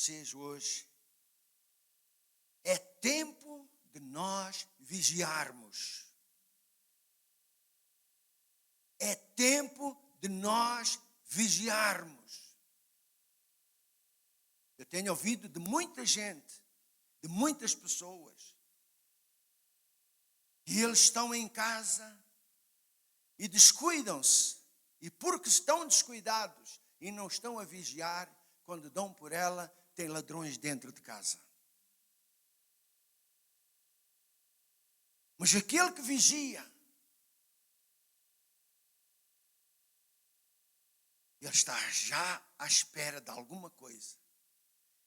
vocês hoje. É tempo de nós vigiarmos. É tempo de nós vigiarmos. Eu tenho ouvido de muita gente, de muitas pessoas, que eles estão em casa e descuidam-se. E porque estão descuidados e não estão a vigiar, quando dão por ela, tem ladrões dentro de casa. Mas aquele que vigia, ele está já à espera de alguma coisa.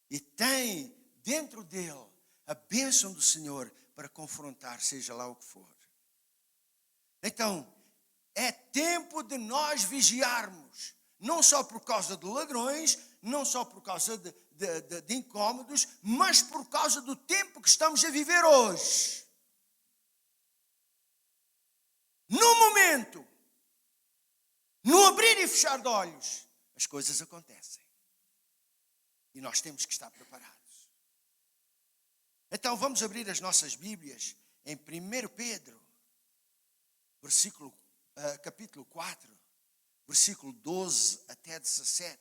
E tem dentro dele a bênção do Senhor para confrontar, seja lá o que for. Então, é tempo de nós vigiarmos. Não só por causa de ladrões, não só por causa de incômodos, mas por causa do tempo que estamos a viver hoje. No momento, no abrir e fechar de olhos, as coisas acontecem. E nós temos que estar preparados. Então vamos abrir as nossas Bíblias em 1 Pedro, capítulo 4, versículo 12 até 17.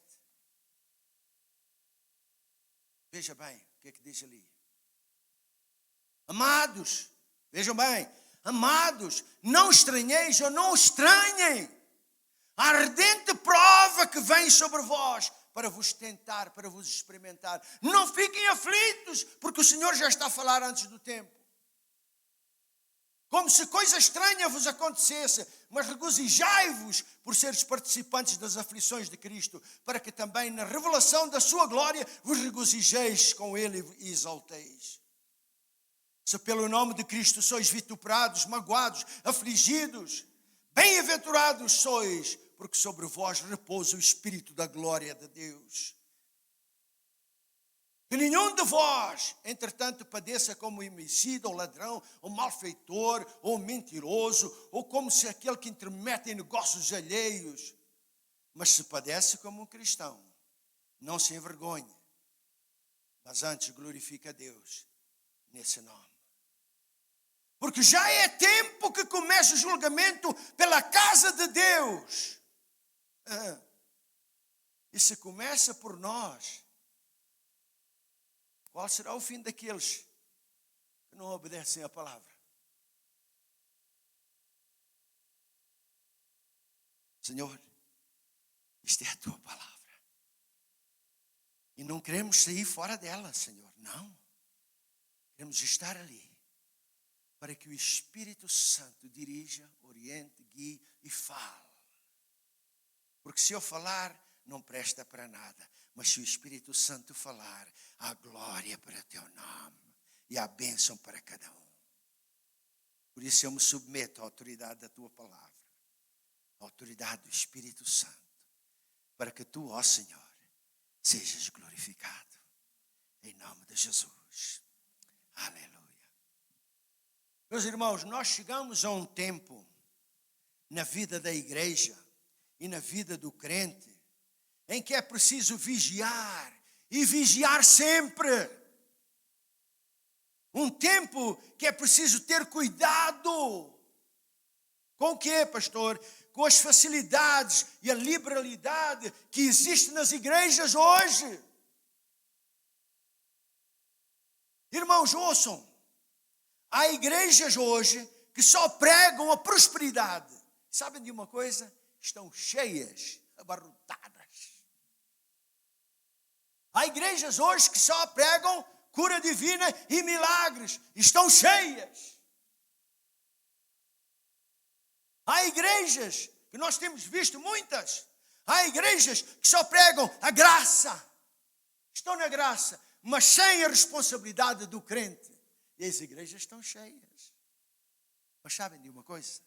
Veja bem o que é que diz ali. Amados, vejam bem, amados, não estranheis ou não estranhem a ardente prova que vem sobre vós para vos tentar, para vos experimentar. Não fiquem aflitos, porque o Senhor já está a falar antes do tempo. Como se coisa estranha vos acontecesse, mas regozijai-vos por seres participantes das aflições de Cristo, para que também na revelação da sua glória vos regozijeis com Ele e exalteis. Se pelo nome de Cristo sois vituperados, magoados, afligidos, bem-aventurados sois, porque sobre vós repousa o Espírito da glória de Deus. Que nenhum de vós, entretanto, padeça como homicida, ou ladrão, ou malfeitor, ou mentiroso, ou como se aquele que intromete em negócios alheios. Mas se padece como um cristão, não se envergonhe, mas antes glorifique a Deus nesse nome. Porque já é tempo que comece o julgamento pela casa de Deus. E se começa por nós, qual será o fim daqueles que não obedecem à palavra? Senhor, isto é a tua palavra. E não queremos sair fora dela, Senhor. Não. Queremos estar ali para que o Espírito Santo dirija, oriente, guie e fale. Porque se eu falar, não presta para nada. Mas se o Espírito Santo falar, há glória para o teu nome e há bênção para cada um. Por isso eu me submeto à autoridade da tua palavra, à autoridade do Espírito Santo, para que tu, ó Senhor, sejas glorificado. Em nome de Jesus. Aleluia. Meus irmãos, nós chegamos a um tempo na vida da igreja e na vida do crente em que é preciso vigiar e vigiar sempre. Um tempo que é preciso ter cuidado. Com o quê, pastor? Com as facilidades e a liberalidade que existe nas igrejas hoje. Irmãos, ouçam. Há igrejas hoje que só pregam a prosperidade. Sabem de uma coisa? Estão cheias, abarrotadas. Há igrejas hoje que só pregam cura divina e milagres. Estão cheias. Há igrejas, que nós temos visto muitas, há igrejas que só pregam a graça. Estão na graça, mas sem a responsabilidade do crente. E as igrejas estão cheias. Mas sabem de uma coisa?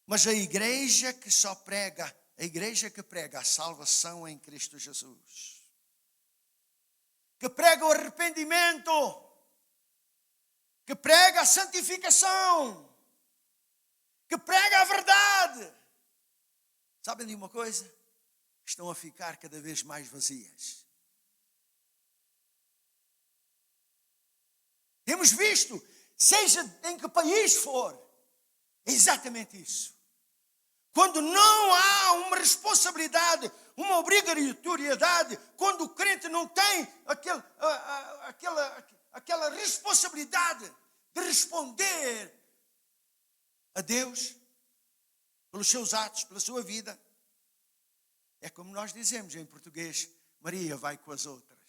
Mas a igreja que só prega, a igreja que prega a salvação em Cristo Jesus, que prega o arrependimento, que prega a santificação, que prega a verdade. Sabem de uma coisa? estão a ficar cada vez mais vazias. Temos visto, seja em que país for, é exatamente isso. Quando não há uma responsabilidade, uma obrigatoriedade, quando o crente não tem aquela responsabilidade de responder a Deus pelos seus atos, pela sua vida, é como nós dizemos em português, Maria vai com as outras.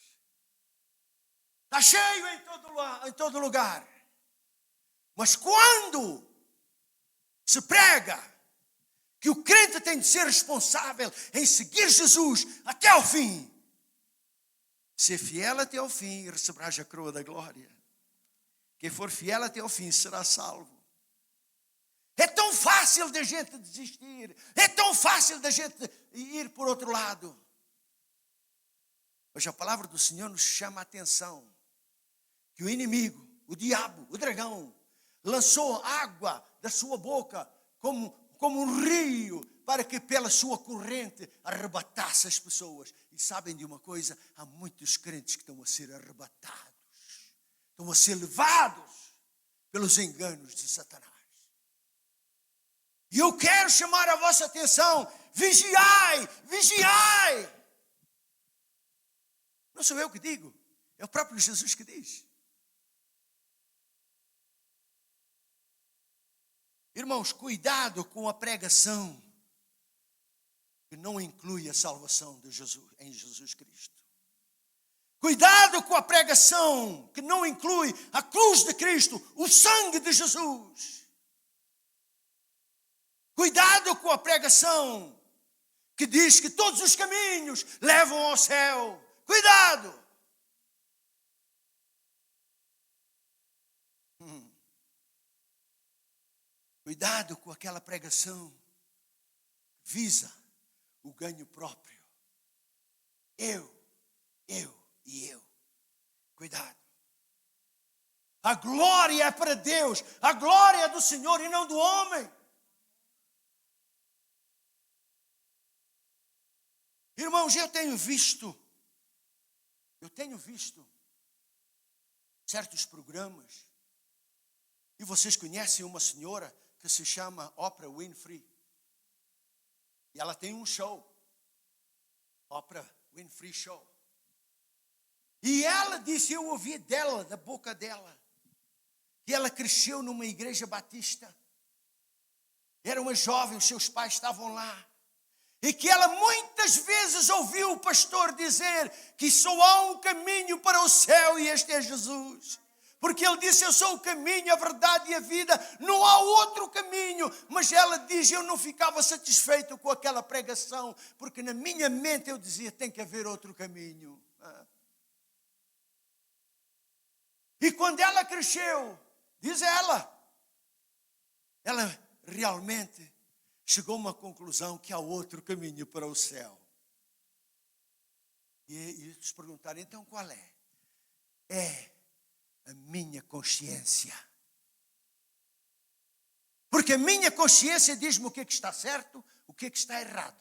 Está cheio em todo lugar. Mas quando se prega que o crente tem de ser responsável em seguir Jesus até ao fim, ser fiel até ao fim, receberás a coroa da glória. Quem for fiel até ao fim será salvo. É tão fácil da gente desistir. É tão fácil da gente ir por outro lado. Mas a palavra do Senhor nos chama a atenção que o inimigo, o diabo, o dragão, lançou água da sua boca como um rio para que pela sua corrente arrebatasse as pessoas. E sabem de uma coisa? Há muitos crentes que estão a ser arrebatados. Estão a ser levados pelos enganos de Satanás. E eu quero chamar a vossa atenção. Vigiai, vigiai. Não sou eu que digo. É o próprio Jesus que diz. Irmãos, cuidado com a pregação que não inclui a salvação de Jesus, em Jesus Cristo. Cuidado com a pregação que não inclui a cruz de Cristo, o sangue de Jesus. Cuidado com a pregação que diz que todos os caminhos levam ao céu. Cuidado! Cuidado com aquela pregação que visa o ganho próprio. Eu e eu. Cuidado. A glória é para Deus. A glória é do Senhor e não do homem. Irmãos, eu tenho visto certos programas, e vocês conhecem uma senhora que se chama Oprah Winfrey. E ela tem um show, Oprah Winfrey Show. E ela disse, eu ouvi dela, da boca dela, que ela cresceu numa igreja batista. Era uma jovem, os seus pais estavam lá. E que ela muitas vezes ouviu o pastor dizer que só há um caminho para o céu e este é Jesus. Porque ele disse, eu sou o caminho, a verdade e a vida, não há outro caminho. Mas ela diz, eu não ficava satisfeito com aquela pregação, porque na minha mente eu dizia, tem que haver outro caminho. E quando ela cresceu, diz ela realmente chegou a uma conclusão que há outro caminho para o céu. E eles perguntaram, então qual é? É a minha consciência. Porque a minha consciência diz-me o que é que está certo, o que é que está errado.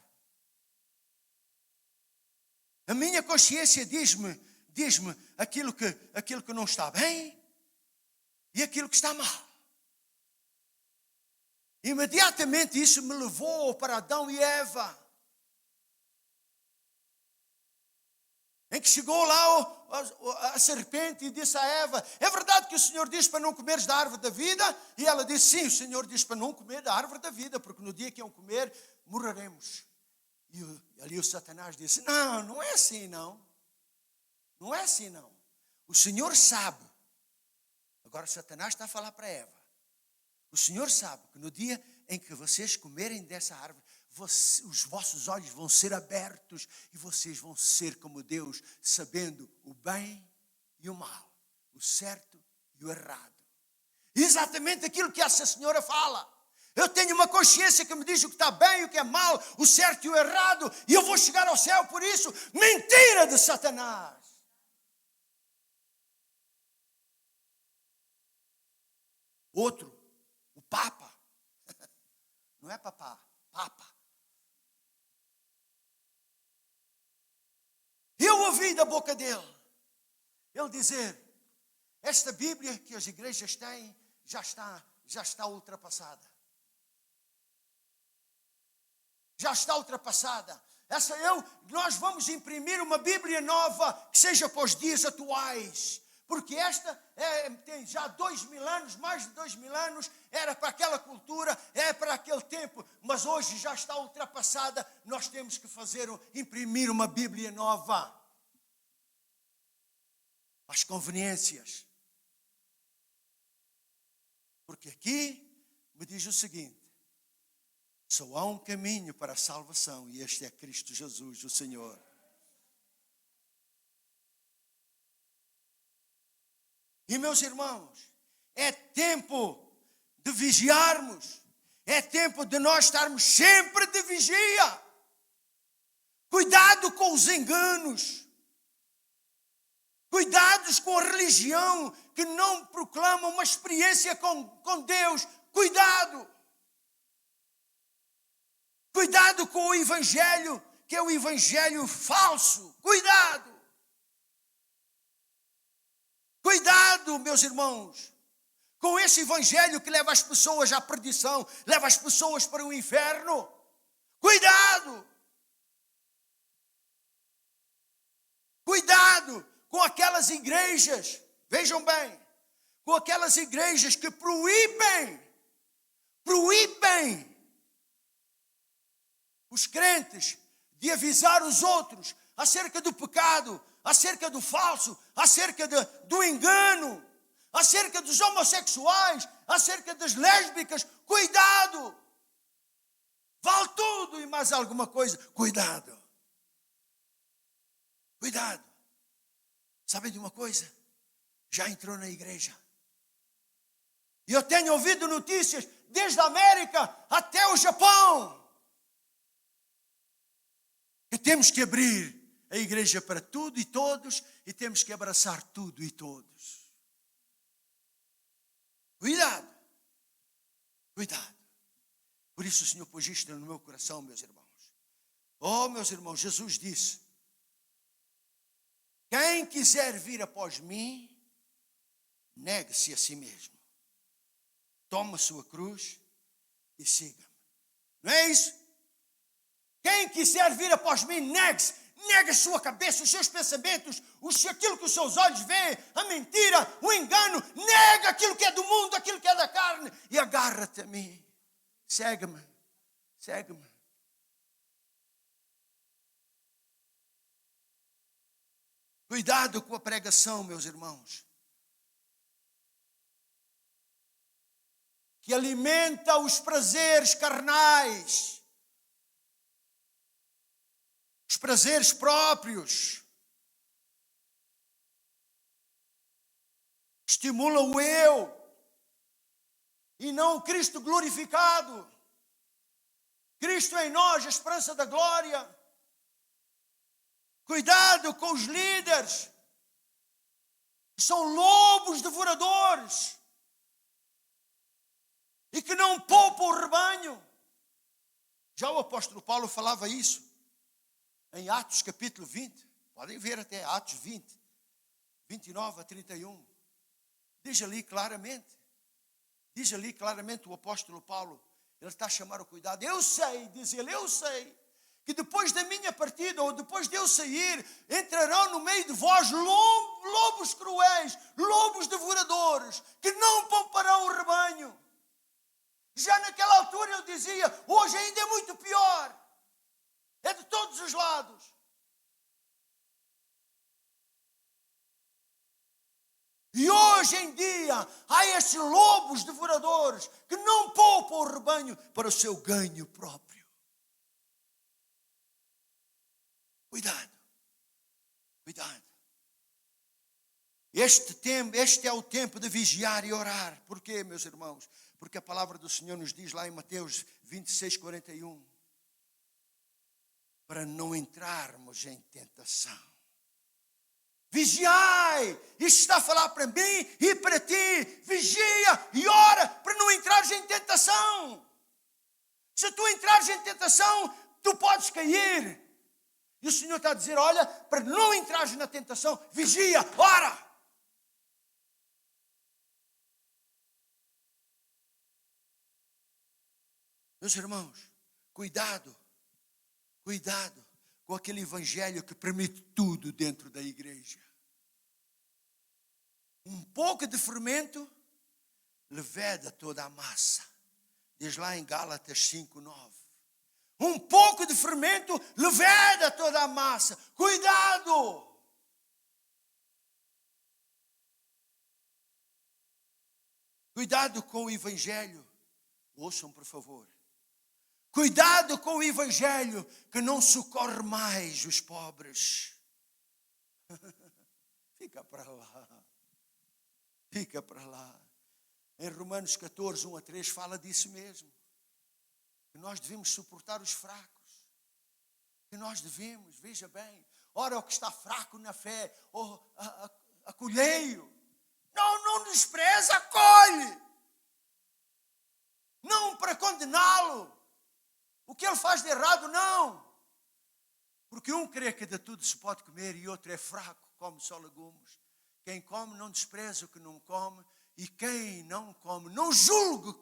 A minha consciência diz-me aquilo que não está bem e aquilo que está mal. Imediatamente isso me levou para Adão e Eva. Em que chegou lá a serpente e disse a Eva, é verdade que o Senhor diz para não comeres da árvore da vida? E ela disse, sim, o Senhor diz para não comer da árvore da vida, porque no dia que iam comer, morreremos. E ali o Satanás disse, não é assim não. Não é assim não. O Senhor sabe. Agora Satanás está a falar para Eva. O Senhor sabe que no dia em que vocês comerem dessa árvore, os vossos olhos vão ser abertos e vocês vão ser como Deus, sabendo o bem e o mal, o certo e o errado. Exatamente aquilo que essa senhora fala. Eu tenho uma consciência que me diz o que está bem e o que é mal, o certo e o errado, e eu vou chegar ao céu por isso. Mentira de Satanás. Outro, o Papa. Não é papá, Papa. Eu ouvi da boca dele, ele dizer, esta Bíblia que as igrejas têm já está ultrapassada. Já está ultrapassada. Nós vamos imprimir uma Bíblia nova que seja para os dias atuais. Porque esta tem já 2000 anos, mais de 2000 anos, era para aquela cultura, é para aquele tempo, mas hoje já está ultrapassada. Nós temos que imprimir uma Bíblia nova. As conveniências. Porque aqui me diz o seguinte, só há um caminho para a salvação e este é Cristo Jesus, o Senhor. E meus irmãos, é tempo de vigiarmos, é tempo de nós estarmos sempre de vigia. Cuidado com os enganos, cuidados com a religião que não proclama uma experiência com Deus, cuidado. Cuidado com o evangelho, que é o evangelho falso. Cuidado. Cuidado, meus irmãos, com esse evangelho que leva as pessoas à perdição, leva as pessoas para o inferno. Cuidado. Cuidado com aquelas igrejas, vejam bem, com aquelas igrejas que proíbem os crentes de avisar os outros acerca do pecado, acerca do falso, acerca do engano, acerca dos homossexuais, acerca das lésbicas. Cuidado! Vale tudo e mais alguma coisa. Cuidado! Cuidado! Sabem de uma coisa? Já entrou na igreja. E eu tenho ouvido notícias desde a América até o Japão. Que temos que abrir a igreja para tudo e todos e temos que abraçar tudo e todos. Cuidado. Cuidado. Por isso o Senhor pôs isto no meu coração, meus irmãos. Oh, meus irmãos, Jesus disse, quem quiser vir após mim, negue-se a si mesmo. Toma a sua cruz e siga-me. Não é isso? Quem quiser vir após mim, negue-se. Negue a sua cabeça, os seus pensamentos, aquilo que os seus olhos veem, a mentira, o engano. Nega aquilo que é do mundo, aquilo que é da carne e agarra-te a mim. Segue-me. Segue-me. Cuidado com a pregação, meus irmãos, que alimenta os prazeres carnais, os prazeres próprios, estimula o eu e não o Cristo glorificado. Cristo em nós, a esperança da glória. Cuidado com os líderes, que são lobos devoradores e que não poupam o rebanho. Já o apóstolo Paulo falava isso em Atos capítulo 20. Podem ver até Atos 20, 29 a 31. Diz ali claramente o apóstolo Paulo, ele está a chamar o cuidado. Eu sei, diz ele, eu sei que depois da minha partida, ou depois de eu sair, entrarão no meio de vós lobos cruéis, lobos devoradores, que não pouparão o rebanho. Já naquela altura eu dizia, hoje ainda é muito pior. É de todos os lados. E hoje em dia, há estes lobos devoradores que não poupam o rebanho para o seu ganho próprio. Cuidado. Cuidado. Este é o tempo de vigiar e orar. Por quê, meus irmãos? Porque a palavra do Senhor nos diz lá em Mateus 26, 41. Para não entrarmos em tentação. Vigiai! Isto está a falar para mim e para ti. Vigia e ora para não entrares em tentação. Se tu entrares em tentação, tu podes cair. E o Senhor está a dizer, olha, para não entrares na tentação, vigia, ora. Meus irmãos, cuidado com aquele evangelho que permite tudo dentro da igreja. Um pouco de fermento leveda toda a massa. Diz lá em Gálatas 5:9. Um pouco de fermento leveda toda a massa. Cuidado! Cuidado com o evangelho. Ouçam, por favor. Cuidado com o evangelho que não socorre mais os pobres. Fica para lá. Fica para lá. Em Romanos 14, 1-3 fala disso mesmo. Que nós devemos suportar os fracos. Que nós devemos, veja bem. Ora, o que está fraco na fé, acolhei-o. Não despreza, acolhe. Não para condená-lo. O que ele faz de errado, não. Porque um crê que de tudo se pode comer e outro é fraco, come só legumes. Quem come não despreza o que não come. E quem não come, não julgue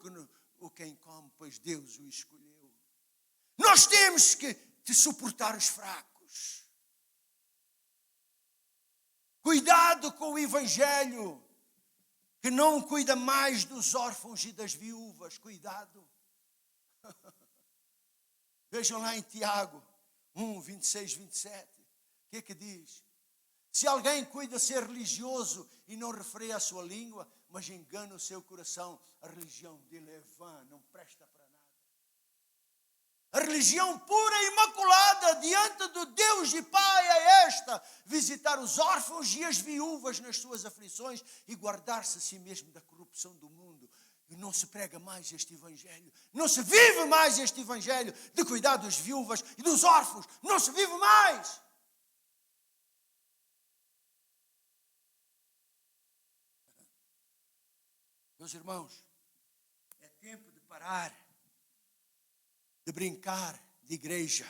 quem come, pois Deus o escolheu. Nós temos que suportar os fracos. Cuidado com o evangelho, que não cuida mais dos órfãos e das viúvas. Cuidado. Vejam lá em Tiago 1, 26, 27. O que diz? Se alguém cuida ser religioso e não refreia a sua língua, mas engana o seu coração, a religião dele é vã, não presta para nada. A religião pura e imaculada diante do Deus e Pai é esta: visitar os órfãos e as viúvas nas suas aflições e guardar-se a si mesmo da corrupção do mundo. E não se prega mais este evangelho, não se vive mais este evangelho de cuidar das viúvas e dos órfãos, não se vive mais. Meus irmãos, é tempo de parar de brincar de igreja.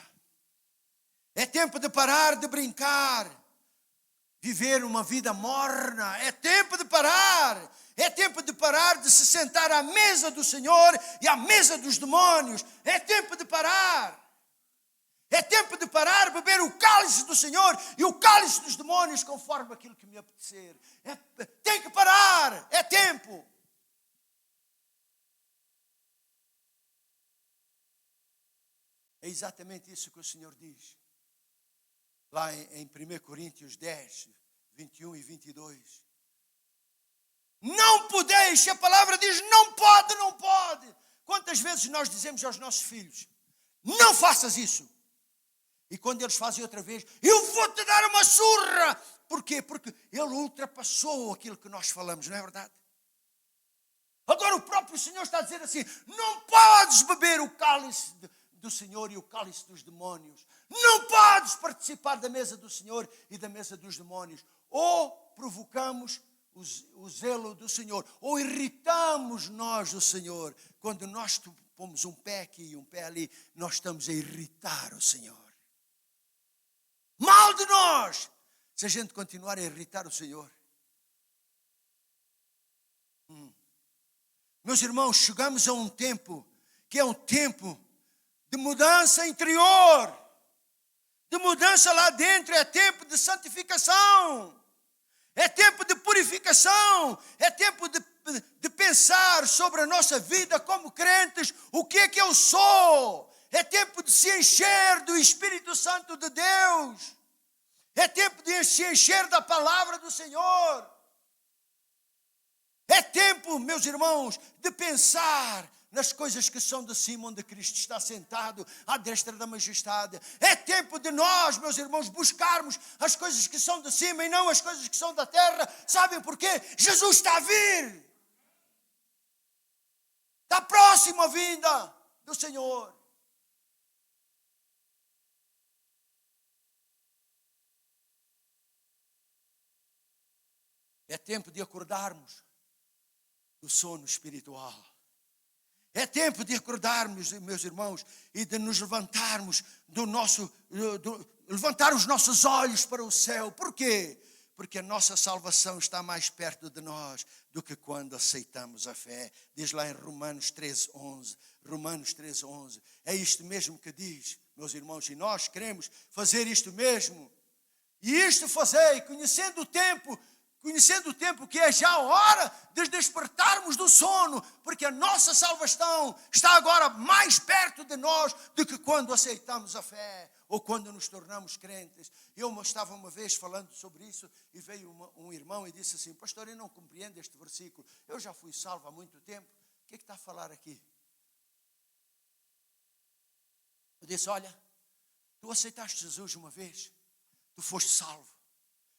É tempo de parar de brincar, viver uma vida morna. É tempo de parar. É tempo de parar de se sentar à mesa do Senhor e à mesa dos demônios. É tempo de parar. É tempo de parar de beber o cálice do Senhor e o cálice dos demônios conforme aquilo que me apetecer. Tem que parar. É tempo. É exatamente isso que o Senhor diz. Lá em 1 Coríntios 10, 21 e 22. Não podeis, a palavra diz não pode, não pode. Quantas vezes nós dizemos aos nossos filhos, não faças isso. E quando eles fazem outra vez, eu vou-te dar uma surra. Porquê? Porque ele ultrapassou aquilo que nós falamos, não é verdade? Agora o próprio Senhor está a dizer assim, não podes beber o cálice do Senhor e o cálice dos demônios. Não podes participar da mesa do Senhor e da mesa dos demônios. Ou provocamos o zelo do Senhor, ou irritamos nós o Senhor. Quando nós pomos um pé aqui e um pé ali, nós estamos a irritar o Senhor. Mal de nós, se a gente continuar a irritar o Senhor. Meus irmãos, chegamos a um tempo que é um tempo de mudança interior, de mudança lá dentro. É tempo de santificação, é tempo de purificação, é tempo de pensar sobre a nossa vida como crentes, o que é que eu sou. É tempo de se encher do Espírito Santo de Deus, é tempo de se encher da palavra do Senhor. É tempo, meus irmãos, de pensar nas coisas que são de cima, onde Cristo está sentado à destra da majestade. É tempo de nós, meus irmãos, buscarmos as coisas que são de cima e não as coisas que são da terra. Sabem porquê? Jesus está a vir. Está próximo a vinda do Senhor. É tempo de acordarmos do sono espiritual. É tempo de acordarmos, meus irmãos, e de nos levantarmos do nosso levantar os nossos olhos para o céu. Por quê? Porque a nossa salvação está mais perto de nós do que quando aceitamos a fé. Diz lá em Romanos 13:11. Romanos 13:11. É isto mesmo que diz, meus irmãos, e nós queremos fazer isto mesmo. E isto fazei, conhecendo o tempo que é já a hora de despertarmos do sono, porque a nossa salvação está agora mais perto de nós do que quando aceitamos a fé ou quando nos tornamos crentes. Eu estava uma vez falando sobre isso e veio um irmão e disse assim: pastor, eu não compreendo este versículo, eu já fui salvo há muito tempo, o que é que está a falar aqui? Eu disse: olha, tu aceitaste Jesus uma vez, tu foste salvo,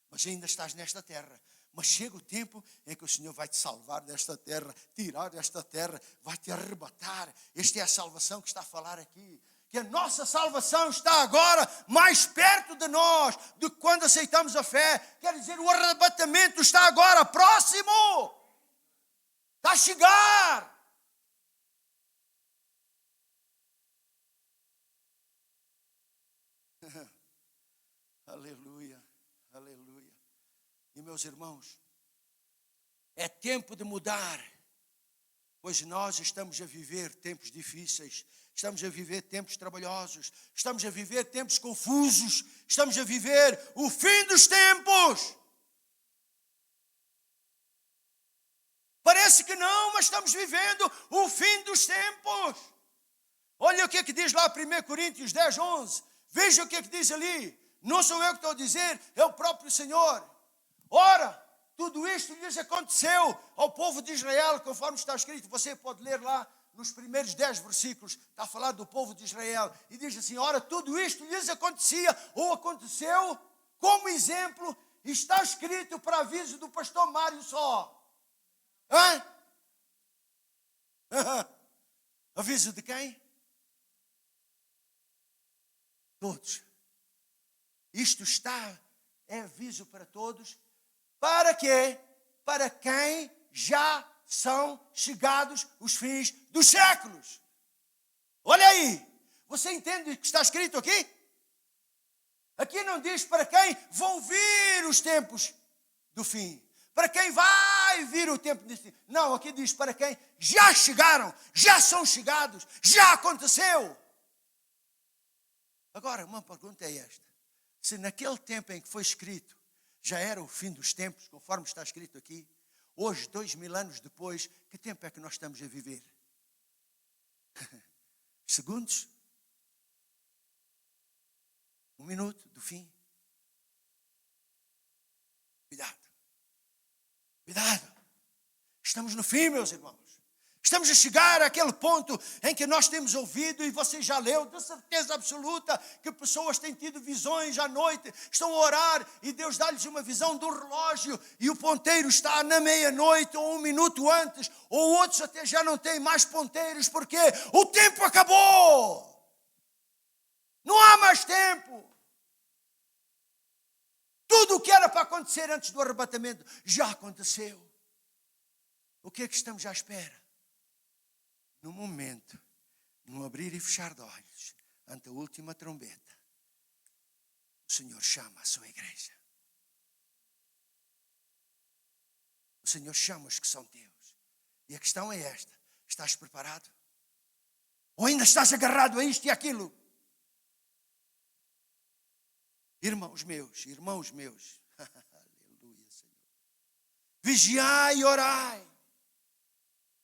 mas ainda estás nesta terra. Mas chega o tempo em que o Senhor vai te salvar desta terra, tirar desta terra, vai te arrebatar. Esta é a salvação que está a falar aqui. Que a nossa salvação está agora mais perto de nós do que quando aceitamos a fé. Quer dizer, o arrebatamento está agora próximo. Está a chegar. Aleluia, aleluia. E meus irmãos, é tempo de mudar, pois nós estamos a viver tempos difíceis, estamos a viver tempos trabalhosos, estamos a viver tempos confusos, estamos a viver o fim dos tempos. Parece que não, mas estamos vivendo o fim dos tempos. Olha o que é que diz lá 1 Coríntios 10:11. Veja o que é que diz ali. Não sou eu que estou a dizer, é o próprio Senhor. Ora, tudo isto lhes aconteceu ao povo de Israel, conforme está escrito. Você pode ler lá nos primeiros 10 versículos, está a falar do povo de Israel. E diz assim: ora, tudo isto lhes acontecia, ou aconteceu, como exemplo, e está escrito para aviso do pastor Mário só. Hã? Aviso de quem? Todos. Isto é aviso para todos. Para quê? Para quem já são chegados os fins dos séculos. Olha aí. Você entende o que está escrito aqui? Aqui não diz para quem vão vir os tempos do fim. Para quem vai vir o tempo desse fim. Não, aqui diz para quem já chegaram, já são chegados, já aconteceu. Agora, uma pergunta é esta. Se naquele tempo em que foi escrito já era o fim dos tempos, conforme está escrito aqui, hoje, 2000 anos depois, que tempo é que nós estamos a viver? Segundos? 1 minuto do fim? Cuidado. Cuidado. Estamos no fim, meus irmãos. Estamos a chegar àquele ponto em que nós temos ouvido, e você já leu, de certeza absoluta, que pessoas têm tido visões à noite, estão a orar e Deus dá-lhes uma visão do relógio e o ponteiro está na meia-noite ou 1 minuto antes, ou outros até já não têm mais ponteiros porque o tempo acabou. Não há mais tempo. Tudo o que era para acontecer antes do arrebatamento já aconteceu. O que é que estamos à espera? No momento, no abrir e fechar de olhos, ante a última trombeta, o Senhor chama a sua igreja. O Senhor chama os que são teus. E a questão é esta: estás preparado? Ou ainda estás agarrado a isto e aquilo? Irmãos meus, aleluia, Senhor. Vigiai e orai.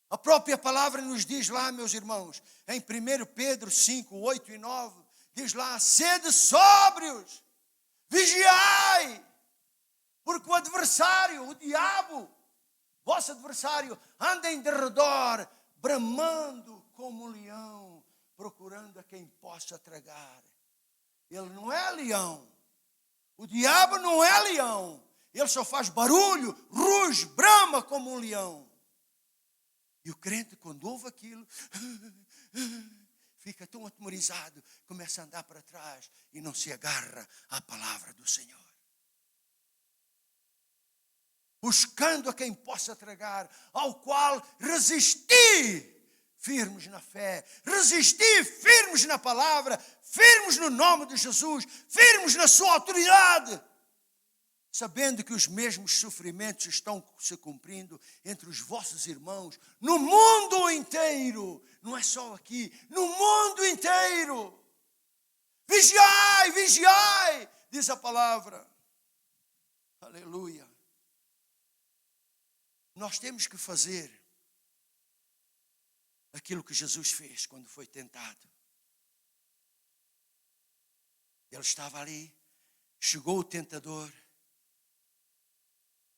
A própria palavra nos diz lá, meus irmãos, em 1 Pedro 5, 8 e 9, diz lá: sede sóbrios, vigiai, porque o adversário, o diabo, vosso adversário, anda em derredor, bramando como um leão, procurando a quem possa tragar. Ele não é leão, o diabo não é leão, ele só faz barulho, ruge, brama como um leão. E o crente, quando ouve aquilo, fica tão atemorizado, começa a andar para trás e não se agarra à palavra do Senhor. Buscando a quem possa tragar, ao qual resistir firmes na fé, resisti firmes na palavra, firmes no nome de Jesus, firmes na sua autoridade, sabendo que os mesmos sofrimentos estão se cumprindo entre os vossos irmãos no mundo inteiro. Não é só aqui, no mundo inteiro. Vigiai, vigiai, diz a palavra. Aleluia. Nós temos que fazer aquilo que Jesus fez quando foi tentado. Ele estava ali, chegou o tentador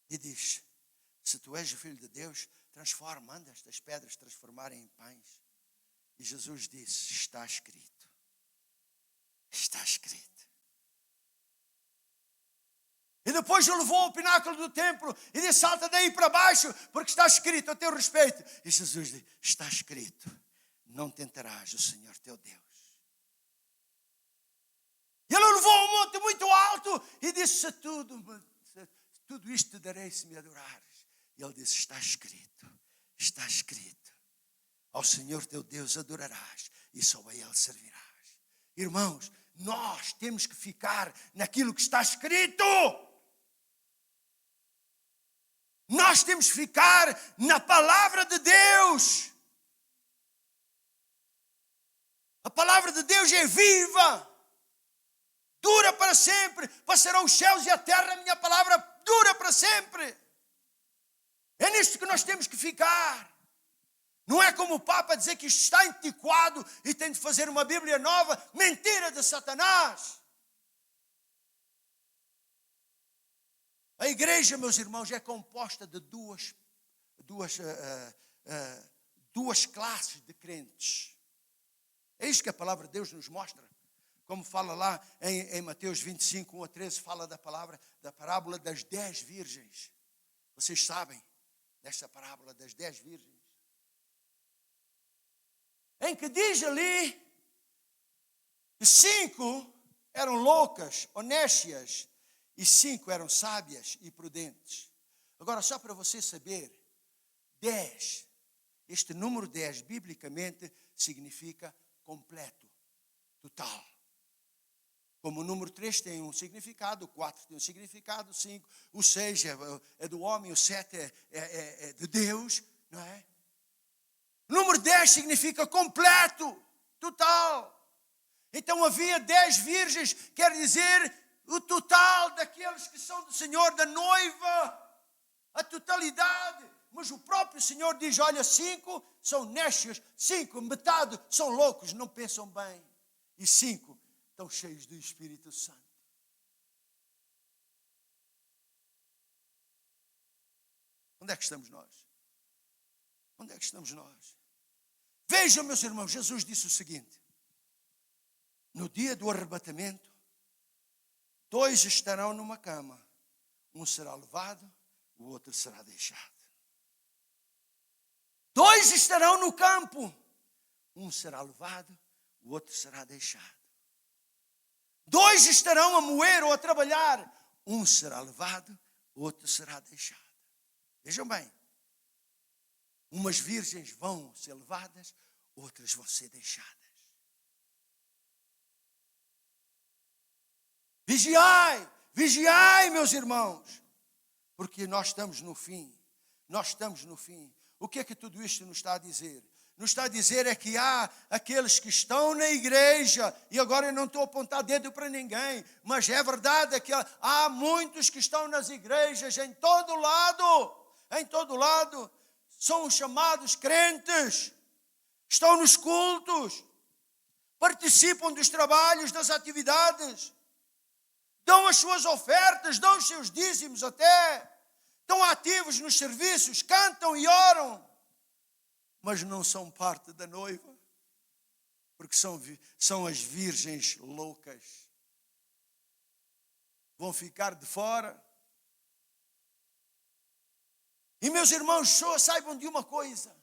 e diz: se tu és o Filho de Deus, manda estas pedras transformarem em pães. E Jesus disse: está escrito. Está escrito. E depois o levou ao pináculo do templo e disse: salta daí para baixo, porque está escrito a teu respeito. E Jesus disse: está escrito, não tentarás o Senhor teu Deus. E ele o levou a um monte muito alto e disse: se tudo isto te darei se me adorares. E ele disse: está escrito, ao Senhor teu Deus adorarás e só a Ele servirás. Irmãos, nós temos que ficar naquilo que está escrito. Nós temos que ficar na palavra de Deus. A palavra de Deus é viva, dura para sempre. Passarão os céus e a terra, a minha palavra dura para sempre. É nisto que nós temos que ficar. Não é como o Papa dizer que isto está antiquado e tem de fazer uma Bíblia nova. Mentira de Satanás. A igreja, meus irmãos, é composta de duas classes de crentes. É isto que a palavra de Deus nos mostra. Como fala lá em Mateus 25, 1 a 13, fala da parábola das 10 virgens. Vocês sabem desta parábola das 10 virgens. Em que diz ali que 5 eram loucas, honestas, e 5 eram sábias e prudentes. Agora, só para você saber, 10, este número 10, biblicamente, significa completo, total. Como o número 3 tem um significado, o 4 tem um significado, o 5, o 6 é do homem, o 7 é de Deus, não é? O número 10 significa completo, total. Então havia 10 virgens, quer dizer o total daqueles que são do Senhor, da noiva, a totalidade. Mas o próprio Senhor diz: olha, 5 são nécios, 5, metade são loucos, não pensam bem. E 5 estão cheios do Espírito Santo. Onde é que estamos nós? Onde é que estamos nós? Vejam, meus irmãos, Jesus disse o seguinte: no dia do arrebatamento, 2 estarão numa cama, um será levado, o outro será deixado. 2 estarão no campo, um será levado, o outro será deixado. 2 estarão a moer ou a trabalhar, um será levado, o outro será deixado. Vejam bem, umas virgens vão ser levadas, outras vão ser deixadas. Vigiai, vigiai, meus irmãos, porque nós estamos no fim. Nós estamos no fim. O que é que tudo isto nos está a dizer? Nos está a dizer é que há aqueles que estão na igreja, e agora eu não estou a apontar dedo para ninguém, mas é verdade que há muitos que estão nas igrejas em todo lado, são chamados crentes, estão nos cultos, participam dos trabalhos, das atividades, dão as suas ofertas, dão os seus dízimos até, estão ativos nos serviços, cantam e oram, mas não são parte da noiva, porque são as virgens loucas. Vão ficar de fora. E meus irmãos, só saibam de uma coisa: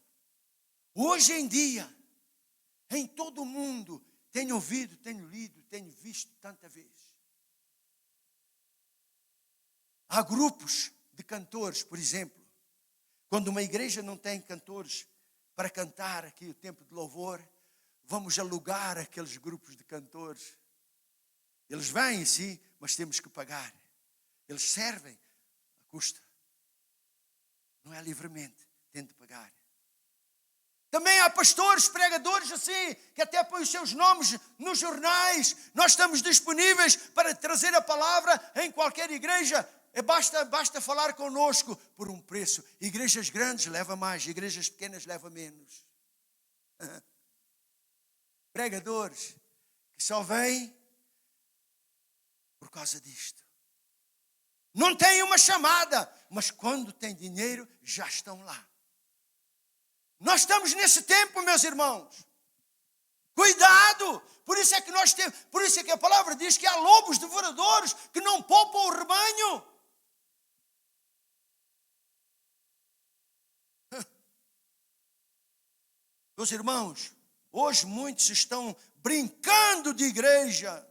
hoje em dia, em todo o mundo, tenho ouvido, tenho lido, tenho visto tanta vez, há grupos de cantores, por exemplo. Quando uma igreja não tem cantores para cantar aqui o tempo de louvor, vamos alugar aqueles grupos de cantores. Eles vêm sim, mas temos que pagar. Eles servem a custa. Não é livremente, tem de pagar. Também há pastores, pregadores assim, que até põem os seus nomes nos jornais. Nós estamos disponíveis para trazer a palavra em qualquer igreja. Basta falar conosco por um preço. Igrejas grandes levam mais, igrejas pequenas levam menos. Pregadores que só vêm por causa disto. Não têm uma chamada, mas quando têm dinheiro, já estão lá. Nós estamos nesse tempo, meus irmãos. Cuidado! Por isso é que a palavra diz que há lobos devoradores que não poupam o rebanho. Meus irmãos, hoje muitos estão brincando de igreja.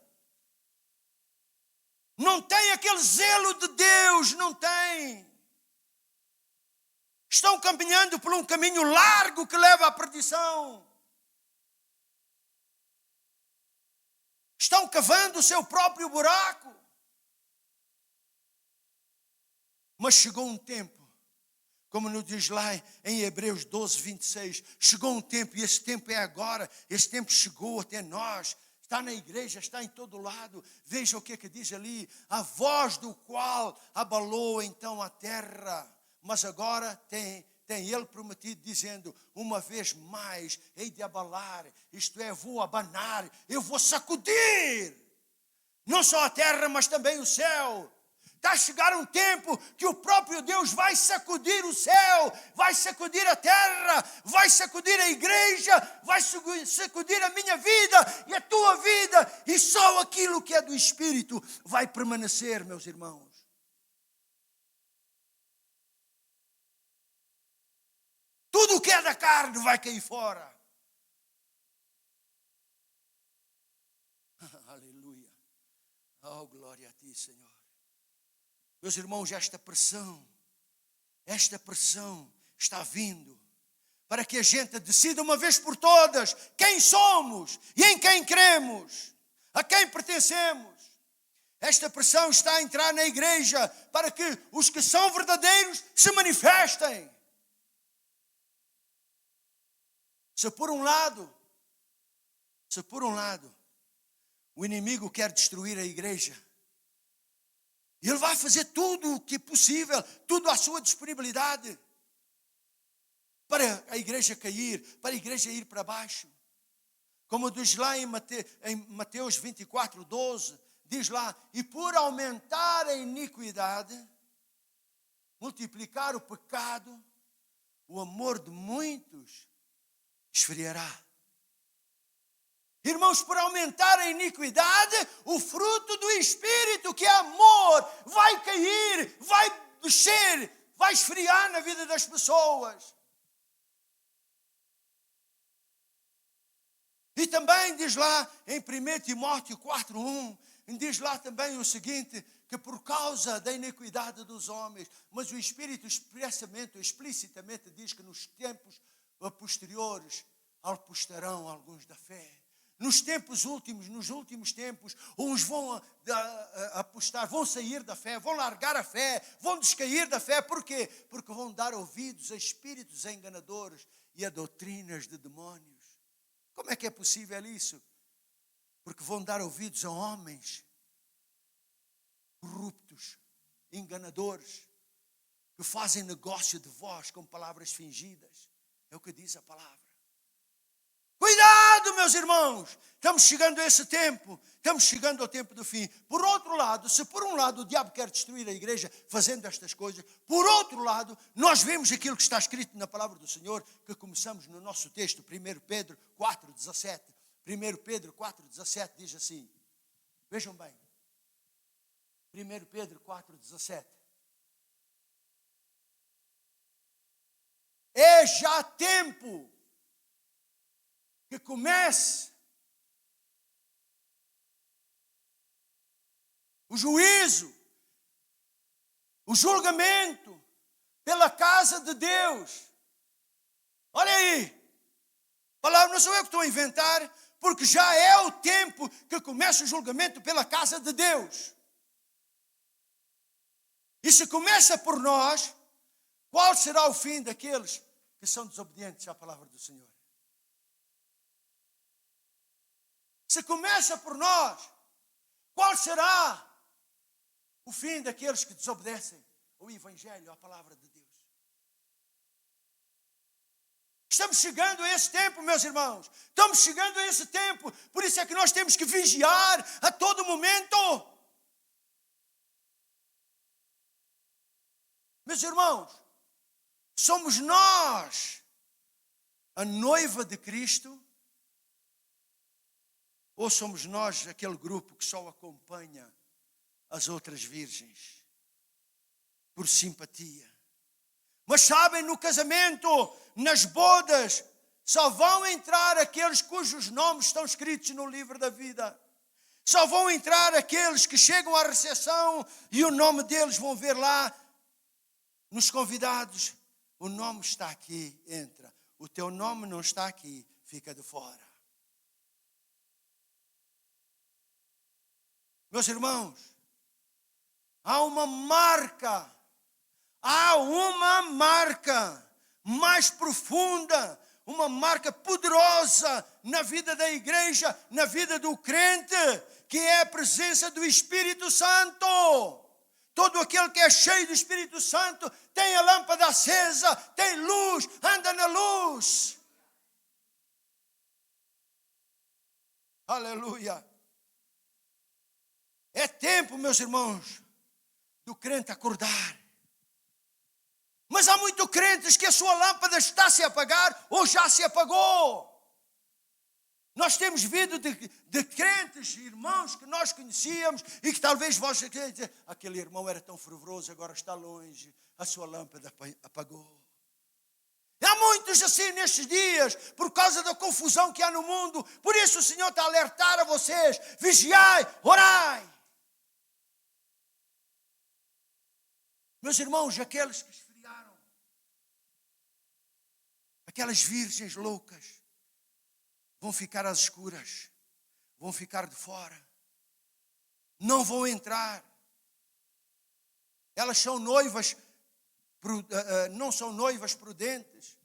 Não tem aquele zelo de Deus, não tem. Estão caminhando por um caminho largo que leva à perdição. Estão cavando o seu próprio buraco. Mas chegou um tempo, como nos diz lá em Hebreus 12, 26, chegou um tempo, e esse tempo é agora, esse tempo chegou até nós, está na igreja, está em todo lado. Veja o que é que diz ali, a voz do qual abalou então a terra. Mas agora tem ele prometido, dizendo, uma vez mais, hei de abalar, isto é, vou abanar, eu vou sacudir, não só a terra, mas também o céu. Está a chegar um tempo que o próprio Deus vai sacudir o céu, vai sacudir a terra, vai sacudir a igreja, vai sacudir a minha vida e a tua vida, e só aquilo que é do Espírito vai permanecer, meus irmãos. Tudo o que é da carne vai cair fora. Aleluia. Oh, glória a ti, Senhor. Meus irmãos, esta pressão está vindo para que a gente decida uma vez por todas quem somos e em quem cremos, a quem pertencemos. Esta pressão está a entrar na igreja para que os que são verdadeiros se manifestem. Se por um lado, o inimigo quer destruir a igreja, ele vai fazer tudo o que é possível, tudo à sua disponibilidade, para a igreja cair, para a igreja ir para baixo. Como diz lá em Mateus 24, 12, diz lá, e por aumentar a iniquidade, multiplicar o pecado, o amor de muitos esfriará. Irmãos, por aumentar a iniquidade, o fruto do Espírito, que é amor, vai cair, vai descer, vai esfriar na vida das pessoas. E também diz lá em 1 Timóteo 4:1, diz lá também o seguinte, que por causa da iniquidade dos homens, mas o Espírito explicitamente diz que nos tempos posteriores apostarão alguns da fé. Nos últimos tempos, uns vão apostar, vão sair da fé, vão largar a fé, vão descair da fé. Por quê? Porque vão dar ouvidos a espíritos enganadores e a doutrinas de demónios. Como é que é possível isso? Porque vão dar ouvidos a homens corruptos, enganadores, que fazem negócio de vós com palavras fingidas. É o que diz a palavra. Cuidado, meus irmãos! Estamos chegando a esse tempo. Estamos chegando ao tempo do fim. Por outro lado, se por um lado o diabo quer destruir a igreja fazendo estas coisas, por outro lado, nós vemos aquilo que está escrito na palavra do Senhor, que começamos no nosso texto, 1 Pedro 4,17. 1 Pedro 4,17 diz assim. Vejam bem. 1 Pedro 4,17. É já tempo que comece o juízo, o julgamento pela casa de Deus. Olha aí, Palavra não sou eu que estou a inventar, porque já é o tempo que começa o julgamento pela casa de Deus. E se começa por nós, qual será o fim daqueles que são desobedientes à palavra do Senhor? Se começa por nós, qual será o fim daqueles que desobedecem ao Evangelho, à palavra de Deus? Estamos chegando a esse tempo, meus irmãos. Estamos chegando a esse tempo. Por isso é que nós temos que vigiar a todo momento. Meus irmãos, somos nós a noiva de Cristo? Ou somos nós aquele grupo que só acompanha as outras virgens por simpatia? Mas sabem, no casamento, nas bodas, só vão entrar aqueles cujos nomes estão escritos no livro da vida. Só vão entrar aqueles que chegam à recepção e o nome deles vão ver lá nos convidados. O nome está aqui, entra. O teu nome não está aqui, fica de fora. Meus irmãos, há uma marca mais profunda, uma marca poderosa na vida da igreja, na vida do crente, que é a presença do Espírito Santo. Todo aquele que é cheio do Espírito Santo tem a lâmpada acesa, tem luz, anda na luz. Aleluia. É tempo, meus irmãos, do crente acordar. Mas há muitos crentes que a sua lâmpada está a se apagar ou já se apagou. Nós temos vindo de crentes, irmãos que nós conhecíamos e que talvez vós dizer, aquele irmão era tão fervoroso, agora está longe, a sua lâmpada apagou. Há muitos assim nestes dias, por causa da confusão que há no mundo. Por isso o Senhor está a alertar a vocês, vigiai, orai. Meus irmãos, aqueles que esfriaram, aquelas virgens loucas, vão ficar às escuras, vão ficar de fora, não vão entrar. Elas são noivas, não são noivas prudentes,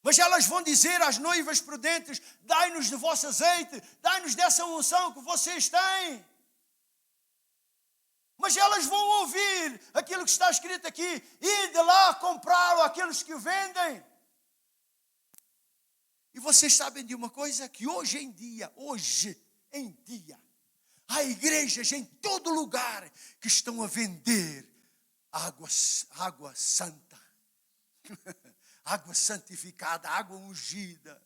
mas elas vão dizer às noivas prudentes, dai-nos de vosso azeite, dai-nos dessa unção que vocês têm. Mas elas vão ouvir aquilo que está escrito aqui, e de lá comprar aqueles que vendem. E vocês sabem de uma coisa? Que hoje em dia, há igrejas em todo lugar que estão a vender água santa, água santificada, água ungida.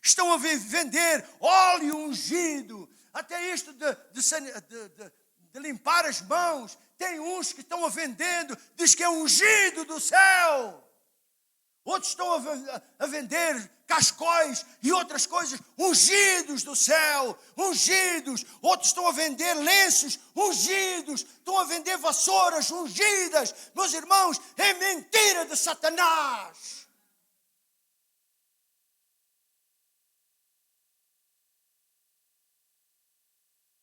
Estão a vender óleo ungido, até isto de limpar as mãos. Tem uns que estão a vendendo, diz que é ungido do céu. Outros estão a vender cascóis e outras coisas ungidos do céu, ungidos. Outros estão a vender lenços ungidos, estão a vender vassouras ungidas. Meus irmãos, é mentira de Satanás.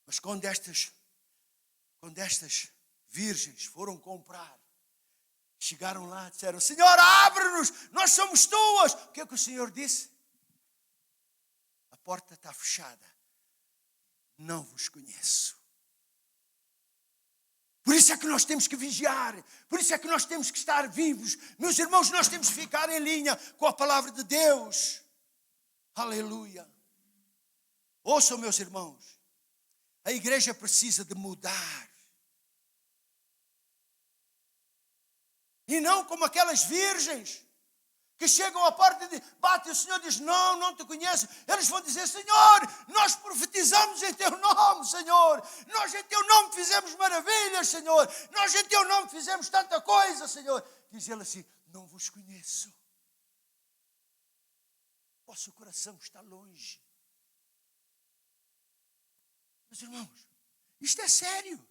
Mas quando estas virgens foram comprar, chegaram lá e disseram, Senhor, abre-nos, nós somos tuas. O que é que o Senhor disse? A porta está fechada, não vos conheço. Por isso é que nós temos que vigiar, por isso é que nós temos que estar vivos. Meus irmãos, nós temos que ficar em linha com a palavra de Deus. Aleluia. Ouçam, meus irmãos, a igreja precisa de mudar. E não como aquelas virgens que chegam à porta e bate, e o Senhor diz, não te conheço. Eles vão dizer, Senhor, nós profetizamos em teu nome, Senhor. Nós em teu nome fizemos maravilhas, Senhor. Nós em teu nome fizemos tanta coisa, Senhor. Diz ele assim, não vos conheço. Vosso coração está longe. Meus irmãos, isto é sério.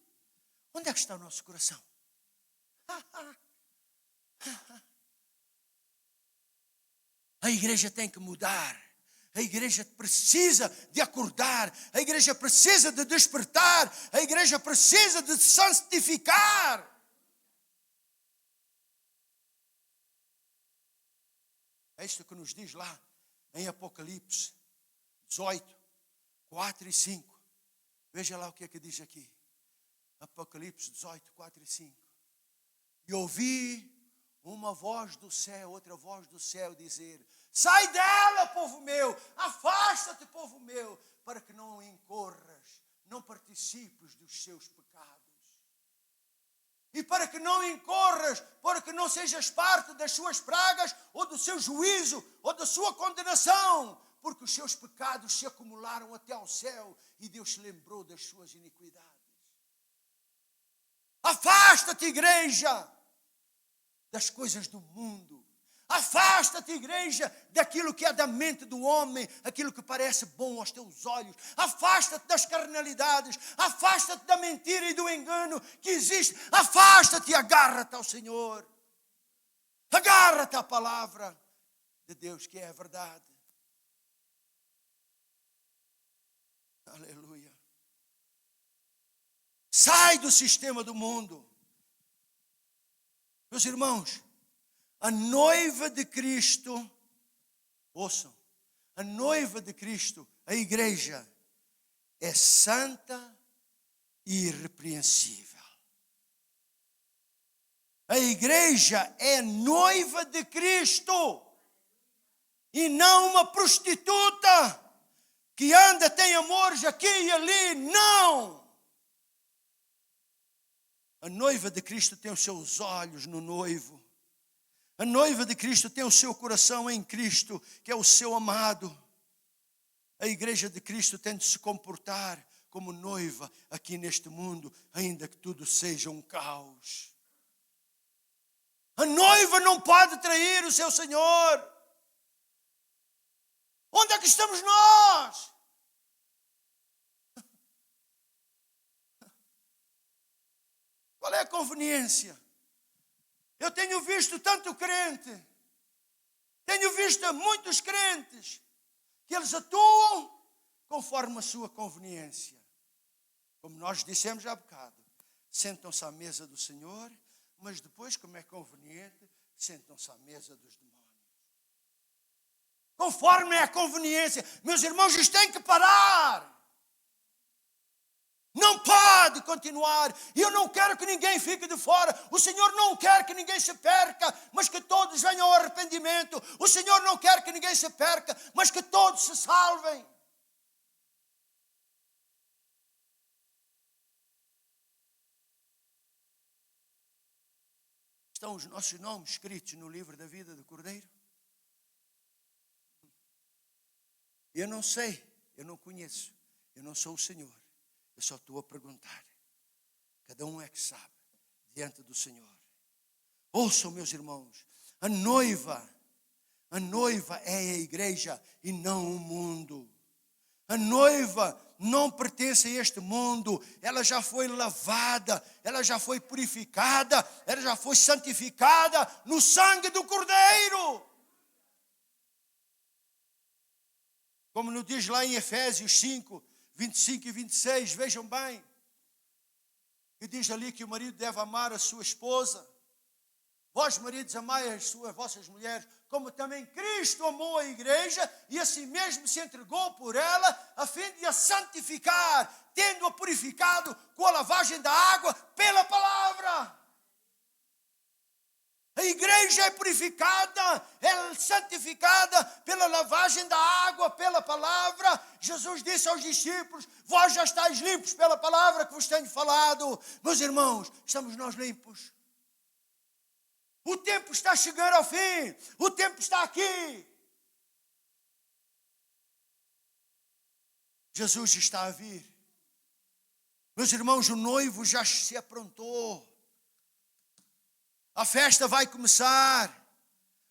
Onde é que está o nosso coração? A igreja tem que mudar. A igreja precisa de acordar. A igreja precisa de despertar. A igreja precisa de santificar. É isto que nos diz lá em Apocalipse 18, 4 e 5. Veja lá o que é que diz aqui. Apocalipse 18, 4 e 5. E ouvi uma voz do céu, outra voz do céu dizer: sai dela, povo meu, afasta-te, povo meu, para que não incorras, não participes dos seus pecados. E para que não incorras, para que não sejas parte das suas pragas, ou do seu juízo, ou da sua condenação, porque os seus pecados se acumularam até ao céu, e Deus se lembrou das suas iniquidades. Afasta-te, igreja, das coisas do mundo. Afasta-te, igreja, daquilo que é da mente do homem, aquilo que parece bom aos teus olhos. Afasta-te das carnalidades, afasta-te da mentira e do engano que existe. Afasta-te e agarra-te ao Senhor. Agarra-te à palavra de Deus, que é a verdade. Aleluia. Sai do sistema do mundo. Meus irmãos, a noiva de Cristo, ouçam, a noiva de Cristo, a igreja, é santa e irrepreensível. A igreja é noiva de Cristo e não uma prostituta que anda, tem amores aqui e ali. Não! A noiva de Cristo tem os seus olhos no noivo. A noiva de Cristo tem o seu coração em Cristo, que é o seu amado. A igreja de Cristo tem de se comportar como noiva aqui neste mundo, ainda que tudo seja um caos. A noiva não pode trair o seu Senhor. Onde é que estamos nós? Qual é a conveniência? Eu tenho visto tanto crente, tenho visto muitos crentes, que eles atuam conforme a sua conveniência. Como nós dissemos há bocado, sentam-se à mesa do Senhor, mas depois, como é conveniente, sentam-se à mesa dos demónios. Conforme é a conveniência. Meus irmãos, isto tem que parar. Não pode continuar. E eu não quero que ninguém fique de fora. O Senhor não quer que ninguém se perca, mas que todos venham ao arrependimento. O Senhor não quer que ninguém se perca, mas que todos se salvem. Estão os nossos nomes escritos no livro da vida do Cordeiro? Eu não sei, eu não conheço, eu não sou o Senhor. Eu só estou a perguntar. Cada um é que sabe, diante do Senhor. Ouçam, meus irmãos, a noiva é a igreja e não o mundo. A noiva não pertence a este mundo. Ela já foi lavada, ela já foi purificada, ela já foi santificada no sangue do Cordeiro. Como nos diz lá em Efésios 5, 25 e 26, vejam bem, que diz ali que o marido deve amar a sua esposa. Vós, maridos, amai as vossas mulheres, como também Cristo amou a igreja e assim mesmo se entregou por ela, a fim de a santificar, tendo-a purificado com a lavagem da água pela palavra. A igreja é purificada, é santificada pela lavagem da água, pela palavra. Jesus disse aos discípulos: vós já estáis limpos pela palavra que vos tenho falado. Meus irmãos, estamos nós limpos? O tempo está a chegar ao fim, o tempo está aqui. Jesus está a vir. Meus irmãos, o noivo já se aprontou. A festa vai começar.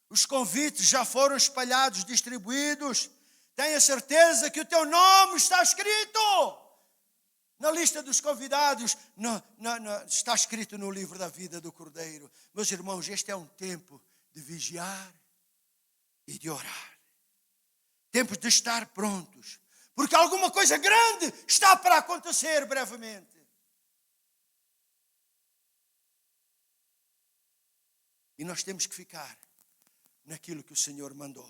Os convites já foram espalhados, distribuídos. Tenha certeza que o teu nome está escrito na lista dos convidados. Está escrito no livro da vida do Cordeiro. Meus irmãos, este é um tempo de vigiar, e de orar. Temos de estar prontos, porque alguma coisa grande está para acontecer brevemente. E nós temos que ficar naquilo que o Senhor mandou.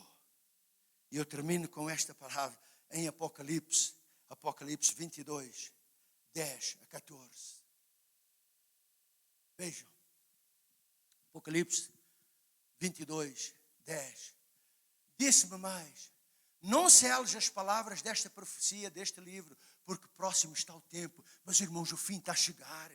E eu termino com esta palavra em Apocalipse 22, 10 a 14. Vejam, Apocalipse 22, 10. Disse-me mais: não seles as palavras desta profecia, deste livro, porque próximo está o tempo. Mas, irmãos, o fim está a chegar.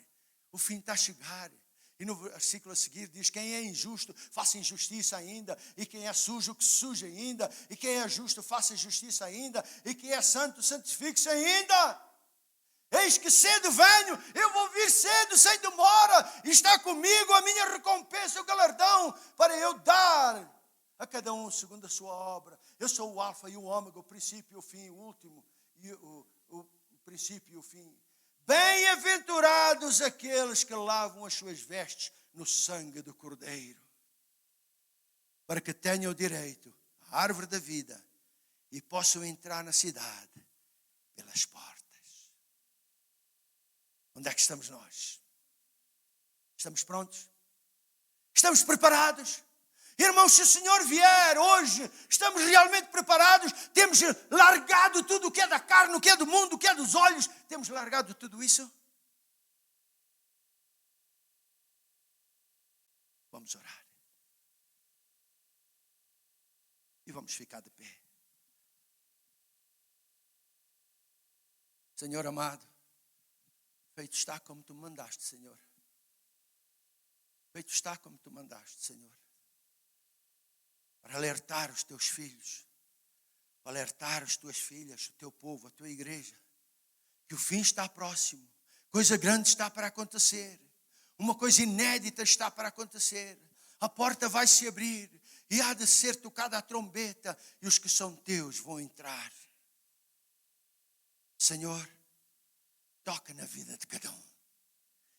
O fim está a chegar. E no versículo a seguir diz: quem é injusto, faça injustiça ainda. E quem é sujo, que se suje ainda. E quem é justo, faça justiça ainda. E quem é santo, santifique-se ainda. Eis que cedo venho, eu vou vir cedo, sem demora. E está comigo a minha recompensa, o galardão, para eu dar a cada um segundo a sua obra. Eu sou o alfa e o ômega, o princípio e o fim, o último, e o princípio e o fim. Bem-aventurados aqueles que lavam as suas vestes no sangue do Cordeiro, para que tenham direito à árvore da vida e possam entrar na cidade pelas portas. Onde é que estamos nós? Estamos prontos? Estamos preparados? Irmãos, se o Senhor vier hoje, estamos realmente preparados? Temos largado tudo o que é da carne, o que é do mundo, o que é dos olhos? Temos largado tudo isso? Vamos orar. E vamos ficar de pé. Senhor amado, feito está como tu mandaste, Senhor. Feito está como tu mandaste, Senhor. Para alertar os teus filhos, para alertar as tuas filhas, o teu povo, a tua igreja, que o fim está próximo, coisa grande está para acontecer, uma coisa inédita está para acontecer, a porta vai se abrir e há de ser tocada a trombeta e os que são teus vão entrar. Senhor, toca na vida de cada um.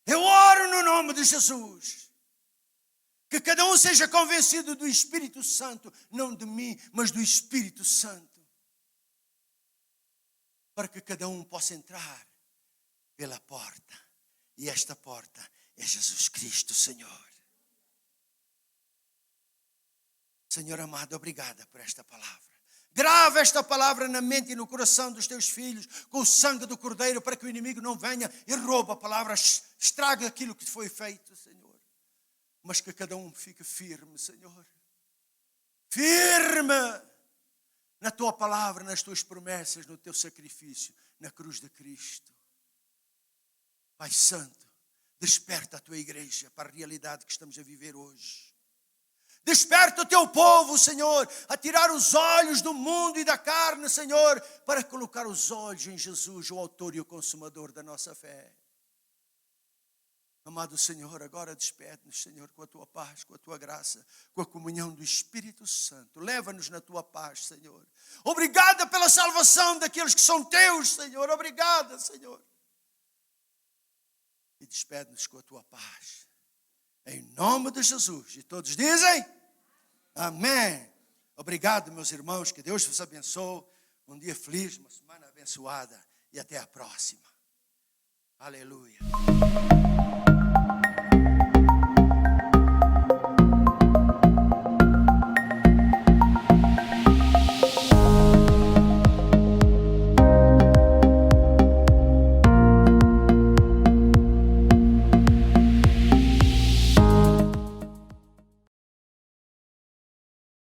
Eu oro no nome de Jesus. Que cada um seja convencido do Espírito Santo, não de mim, mas do Espírito Santo. Para que cada um possa entrar pela porta. E esta porta é Jesus Cristo, Senhor. Senhor amado, obrigada por esta palavra. Grava esta palavra na mente e no coração dos teus filhos, com o sangue do Cordeiro, para que o inimigo não venha e rouba a palavra, estrague aquilo que foi feito, Senhor. Mas que cada um fique firme, Senhor. Firme na tua palavra, nas tuas promessas, no teu sacrifício, na cruz de Cristo. Pai Santo, desperta a tua igreja para a realidade que estamos a viver hoje. Desperta o teu povo, Senhor, a tirar os olhos do mundo e da carne, Senhor, para colocar os olhos em Jesus, o autor e o consumador da nossa fé. Amado Senhor, agora despede-nos, Senhor, com a tua paz, com a tua graça, com a comunhão do Espírito Santo. Leva-nos na tua paz, Senhor. Obrigada pela salvação daqueles que são teus, Senhor. Obrigada, Senhor. E despede-nos com a tua paz. Em nome de Jesus. E todos dizem? Amém. Obrigado, meus irmãos. Que Deus vos abençoe. Um dia feliz, uma semana abençoada. E até a próxima. Aleluia.